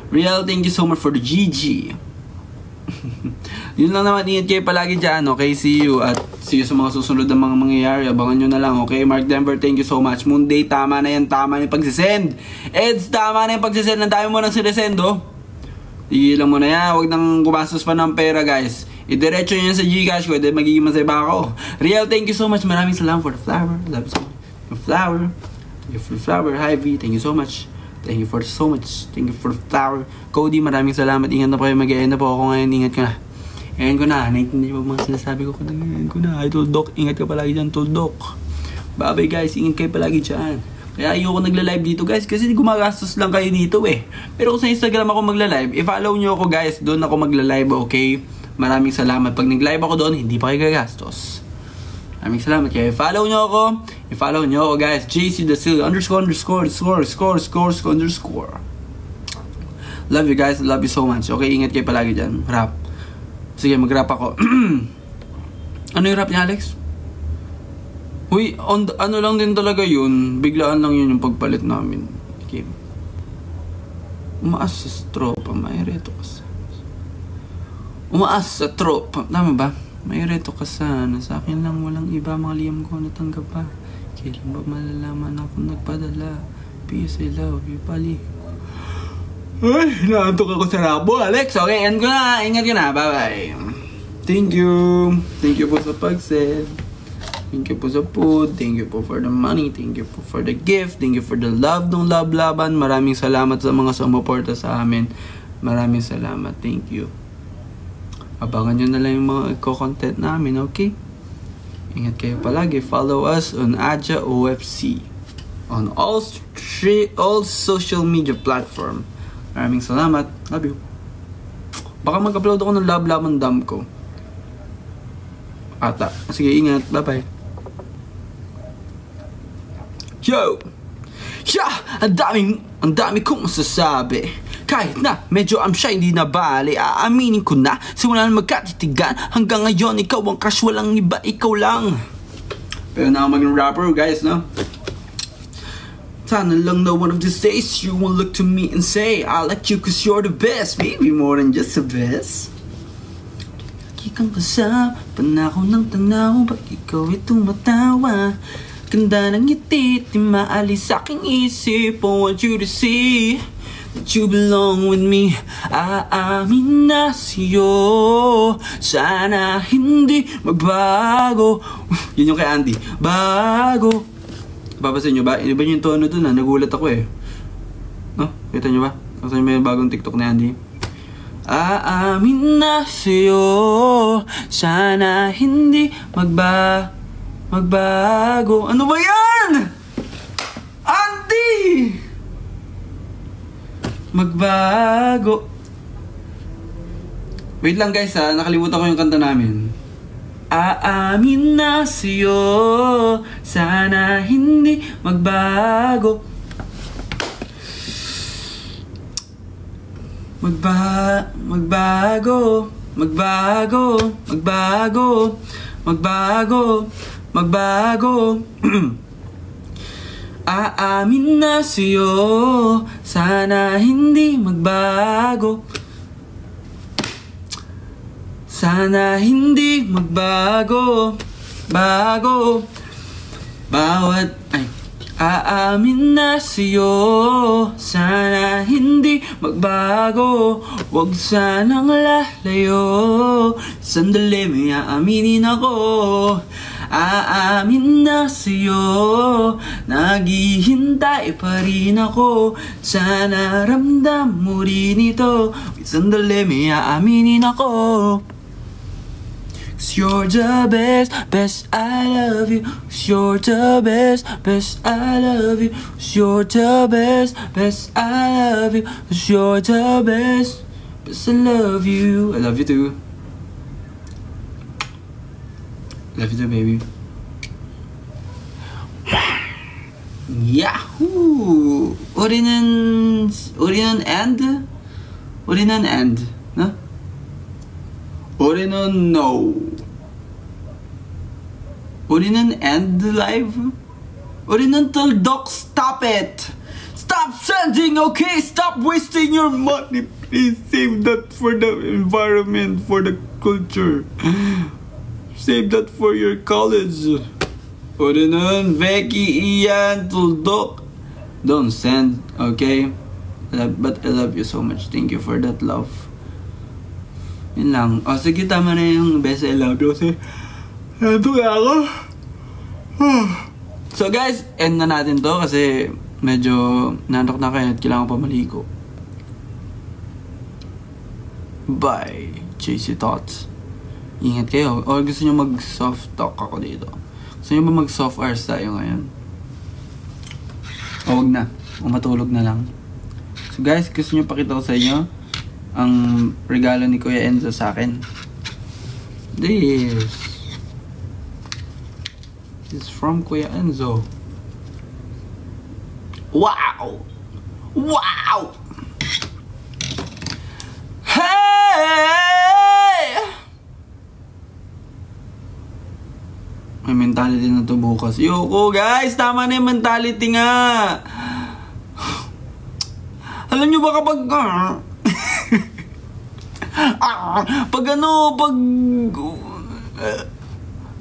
Real, thank you so much for the GG. Yun lang naman, ingat kayo palagi dyan. Okay, see you. At see you sa mga susunod na mga mangyayari. Abangan nyo na lang. Okay, Mark Denver, thank you so much. Monday, tama na yan. Tama na yung pagsisend. Eds, tama na yung pagsisend. Ang dami mo nang sinesend, oh. Tigilan mo na yan. Huwag nang gumastos pa ng pera, guys. Idiretso nyo yan sa Gcash ko. Dahil magiging masaya ako. Real, thank you so much. Maraming salamat for the flower. Love you so much. The flower. Thank you for the flower. Hi, V. Thank you so much. Thank you for so much. Thank you for the flower. Cody, maraming salamat. Ingat na po kayo. Mag-e-end na po ako ngayon. Ingat ka na. Ayan ko na. Naintindihan mo mga sinasabi ko. Ayan ko na. Ay, Tuldok. Ingat ka palagi dyan, Tuldok. Bye-bye, guys. Ingat kayo palagi dyan. Kaya ayoko nagla-live dito, guys. Kasi gumagastos lang kayo dito, eh. Pero kung sa Instagram ako magla-live, i-follow nyo ako, guys. Doon ako magla-live, okay? Maraming salamat. Pag nag-live ako doon, hindi pa kayo gagastos. Maraming salamat. Kaya i-follow nyo ako. I-follow nyo ako, guys. JC Dasil ___________. Love you, guys. Love you so much. Okay, ingat kayo palagi dyan. Rap. Sige, mag-rap ako. Ano yung rap niya, Alex? Uy, ano lang din talaga yun. Biglaan lang yun yung pagpalit namin. Okay. Umaas sa tropa, may reto ka sana. Umaas sa tropa. Tama ba? May reto ka sana. Sa akin lang walang iba. Mga liyam ko natanggap pa. Kailan ba malalaman ako nagpadala? Peace, I love you, pali. Ay, naantok ako sa rabo, Alex. Okay, end ko na. Ingat ka na. Bye-bye. Thank you. Thank you po sa pag-send. Thank you po sa food. Thank you po for the money. Thank you po for the gift. Thank you for the love ng love-laban. Maraming salamat sa mga sumuporta sa amin. Maraming salamat. Thank you. Abangan nyo na lang yung mga content namin, okay? Ingat kayo palagi. Follow us on Adja OFC. On all social media platform. Maraming salamat. Love you. Baka mag-upload ako ng love-laban dam ko. Ata. Sige, ingat. Bye-bye. Yo! Yeah! Ang dami kong masasabi. Kahit na medyo shy, hindi na bali, aaminin ko na. Simula na magkatitigan, hanggang ngayon ikaw ang crush, walang iba, ikaw lang. Pero na ako maging rapper guys, no? Sana lang na one of these days you will look to me and say I like you cause you're the best, maybe more than just the best. Lagi kang kasama, panako ng tanaw, ba't ikaw ay tumatawa? Ganda ng ngiti, di maalis sa aking isip. I want you to see that you belong with me. Aamin na sa'yo, sana hindi magbago. Yun yung kay Andy, bago. Papasin nyo ba? Iba yung tono dun nagulat ako eh. No? Kita nyo ba? Kasi may bagong TikTok na Andy. Aamin na sa'yo, sana hindi magbago. Ano ba yan? Andy! Magbago. Wait lang guys ha, nakalimutan ko yung kanta namin. Aamin na sa'yo, sana hindi magbago. Magbago. Aamin na sa'yo, sana hindi magbago. Sana hindi magbago. Aamin na sa'yo, sana hindi magbago. Huwag sanang lalayo, sandali may aaminin ako. Aamin na sa'yo, naghihintay pa rin ako. Sana ramdam mo rin ito, sandali may aaminin ako. 'Cause you're the best, best, I love you. 'Cause you're the best, best, I love you. 'Cause you're the best, best, I love you. 'Cause you're the best, best, I love you. I love you too. Love you too, baby. Yahoo! Orinan end? No? Orinan no. Orinan end live? Orinan Tuldok, stop it! Stop sending, okay? Stop wasting your money. Please save that for the environment, for the culture. Save that for your college. Orinan, Becky, Ian, Tuldok. Don't send, okay? But I love you so much. Thank you for that love. Yun lang. O sige, tama na yung best I love you. Kasi, ito nga ako. So guys, end na natin to kasi medyo nanok na kayo at kailangan pa maligo. Bye. Chasey Thoughts. Ingat kayo. O gusto nyo mag-soft talk ako dito? Gusto nyo ba mag-soft hours tayo ngayon? O wag na. O matulog na lang. So guys, gusto nyo pakita ko sa inyo ang regalo ni Kuya Enzo sa akin. This is from Kuya Enzo. Wow! Wow! Hey! May mentality na to bukas. Yoko guys, tama na yung mentality nga. Alam nyo ba kapag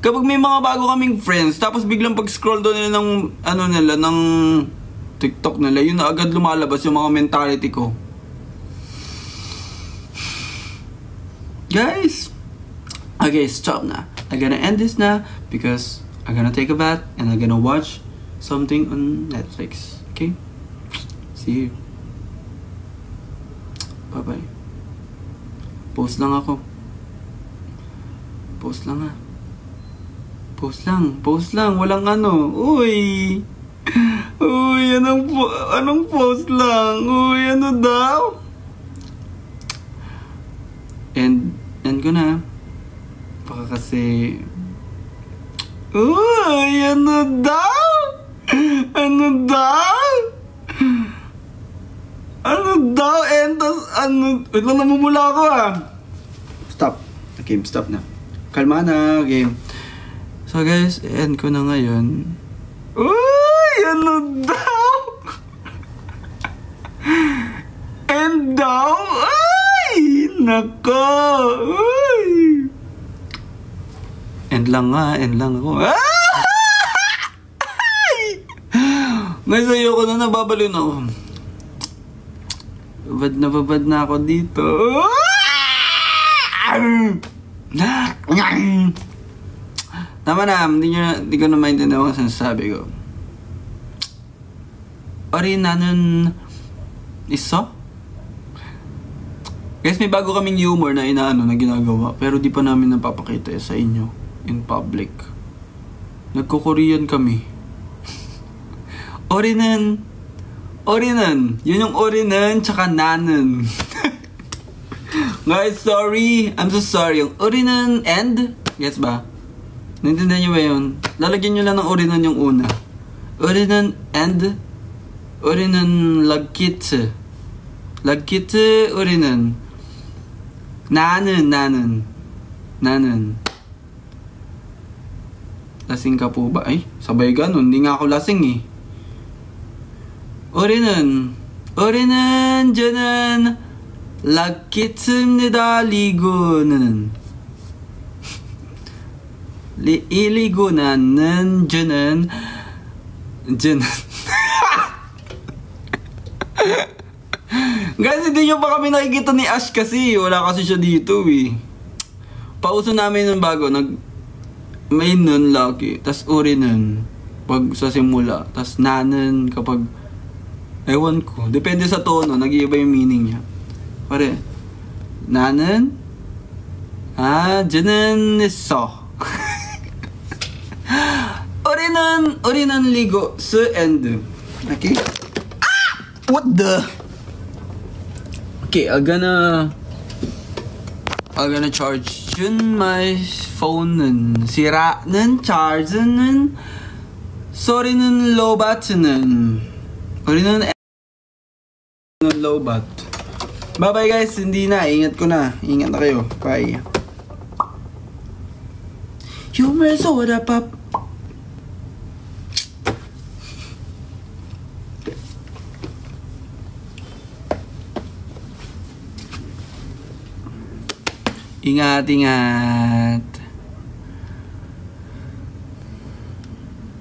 kapag may mga bago kaming friends tapos biglang pag-scroll doon nila ng TikTok nila, yun na agad lumalabas yung mga mentality ko. Guys, okay, stop na. I'm gonna end this na because I'm gonna take a bath and I'm gonna watch something on Netflix. Okay? See you. Bye-bye. Post lang ako. Post lang ah. Post lang. Walang ano. Uy! Uy, anong post lang? Uy, ano daw? End ko na. Baka kasi... Uy, ano daw? Ano daw? End Ano? Wait lang, namumula ako Stop. Okay, stop na. Kalma na, game. So guys, end ko na ngayon. Uy! Ano daw? End daw? Ay! Nako! Uy! End lang ako. Guys, ayoko na, nababalo na ako. Babad na ako dito. Tama na, hindi ko na maintindihan ang sinasabi ko. Ori nanon iso? Guys, may bago kaming humor na na ginagawa, pero di pa namin napapakita sa inyo in public. Nagko-Korean kami. Orinan. Yun yung orinan tsaka nanan. Guys, sorry. I'm so sorry. Yung orinan and, gets ba? Naintindihan nyo ba yun? Lalagyan nyo lang ng orinan yung una. Orinan and, orinan lagkit. Lagkit, orinan. Nanan. Lasing ka po ba? Ay, sabay ganun. Hindi nga ako lasing eh. Orinan, dyanan, lagkits입니다, ligo는. Iligona는, dyanan. Guys, hindi nyo pa kami nakikita ni Ash kasi. Wala kasi siya dito eh. Pauso namin ng bago. May nun lagi. Tas orinan pag sa simula. Tas nanan kapag ewan ko. Depende sa tono. Nag-iiba yung meaning niya. Pare. Nanan. Dyanan iso. Orinan ligo. Sa end. Okay? What the? Okay, I'm gonna charge my phone. Sira ng charge ng. Sorry ng low button. Orinan low bat. Bye bye guys, hindi na. Ingat ko na. Ingat na kayo. Bye. Humor soda pop. Ingat.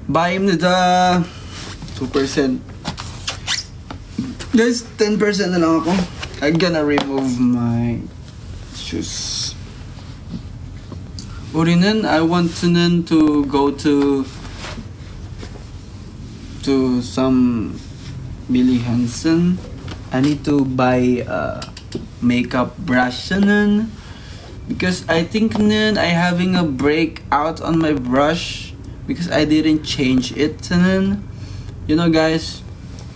Bye na 2%. Guys, 10% na lang ako. I'm gonna remove my shoes. Orinan, I want to go to some Billy Hansen. I need to buy a makeup brush because I think I having a breakout on my brush because I didn't change it. You know guys,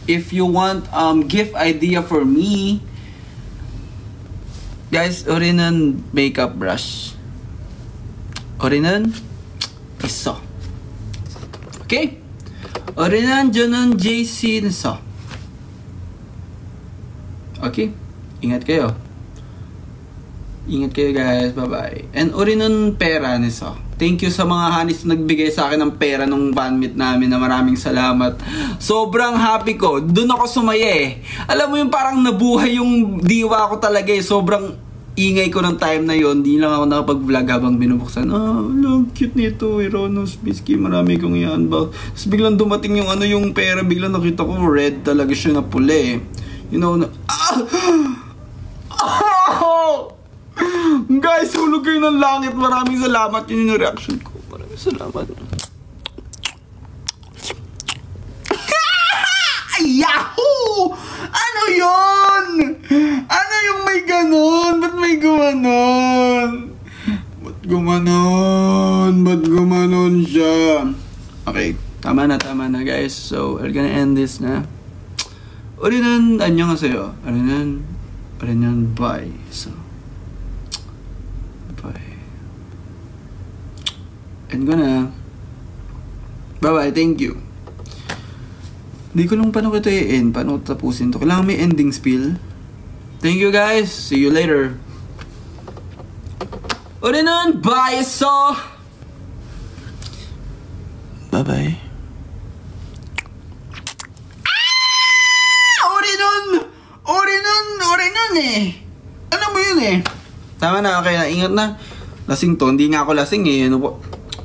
if you want gift idea for me, guys, orinan makeup brush. Orinan iso. Okay? Orinan dyanan JC niso. Okay? Ingat kayo. Ingat kayo guys. Bye-bye. And orinan pera niso. Thank you sa mga hanis na nagbigay sa akin ng pera nung fan meet namin, na maraming salamat. Sobrang happy ko. Doon ako sumaya eh. Alam mo yung parang nabuhay yung diwa ko talaga eh. Sobrang ingay ko ng time na yon. Di lang ako nakapag-vlog habang binubuksan. Ang cute nito. Ronos Bisky. Marami kong yan ba. Tapos biglang dumating yung yung pera. Biglang nakita ko red talaga siya na puli eh. You know na... Guys, hulog kayo ng langit. Maraming salamat. Yun yung reaction ko. Maraming salamat. Yahoo! Ano yun? Ano yung may ganon? Ba't may gumanon? Ba't gumanon siya? Okay, tama na guys. So, I'm gonna end this na. Orinan, annyeonghaseyo. Orinan, bye. So, bye. And gonna. Bye-bye, thank you. Hindi ko lang paano ito i-end. Paano tapusin to. Kailangan may ending spiel. Thank you guys. See you later. 우리는 바이에서. Bye bye. Orinon eh. Ano mo yun eh? Tama na, okay na. Ingat na. Lasing to. Hindi nga ako lasing eh. Ano po?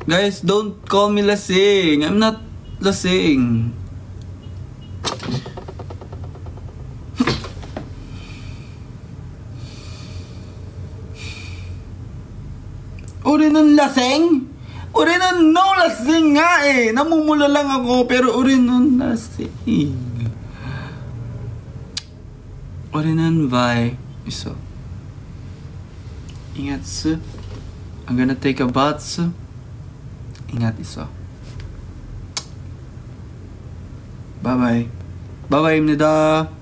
Guys, don't call me lasing. I'm not lasing. Orinon lasing? Orinon no lasing nga eh. Namumula lang ako pero Orinon lasing. Orinon bye. So, ingat su. I'm gonna take a bath su. Ingat iso. Bye bye. Bye bye, 입니다.